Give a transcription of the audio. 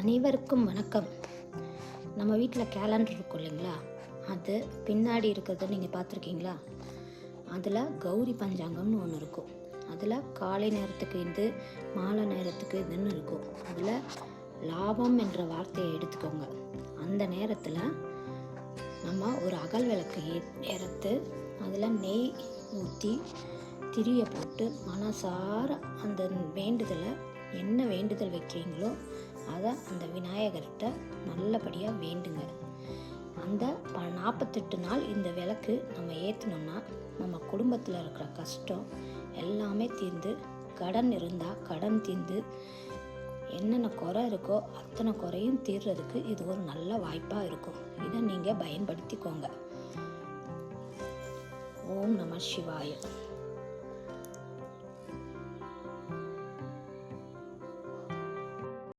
அனைவருக்கும் வணக்கம். நம்ம வீட்டில் கேலண்டர் இருக்கும் இல்லைங்களா, அது பின்னாடி இருக்கிறத நீங்கள் பார்த்துருக்கீங்களா? அதில் கௌரி பஞ்சாங்கம்னு ஒன்று இருக்கும். அதில் காலை நேரத்துக்கு இது, மாலை நேரத்துக்கு இதுன்னு இருக்கும். அதில் லாபம் என்ற வார்த்தையை எடுத்துக்கோங்க. அந்த நேரத்தில் நம்ம ஒரு அகல் விளக்கு எடுத்து அதில் நெய் ஊற்றி திரியை போட்டு மனசார அந்த வேண்டுதலை, என்ன வேண்டுதல் வைக்கிறீங்களோ அதை அந்த விநாயகர்கிட்ட நல்லபடியாக வேண்டுங்க. அந்த 48 நாள் இந்த விளக்கு நம்ம ஏற்றினோம்னா நம்ம குடும்பத்தில் இருக்கிற கஷ்டம் எல்லாமே தீர்ந்து, கடன் இருந்தால் கடன் தீர்ந்து, என்னென்ன குறை இருக்கோ அத்தனை குறையும் தீர்றதுக்கு இது ஒரு நல்ல வாய்ப்பாக இருக்கும். இதை நீங்கள் பயன்படுத்திக்கோங்க. ஓம் நம சிவாய.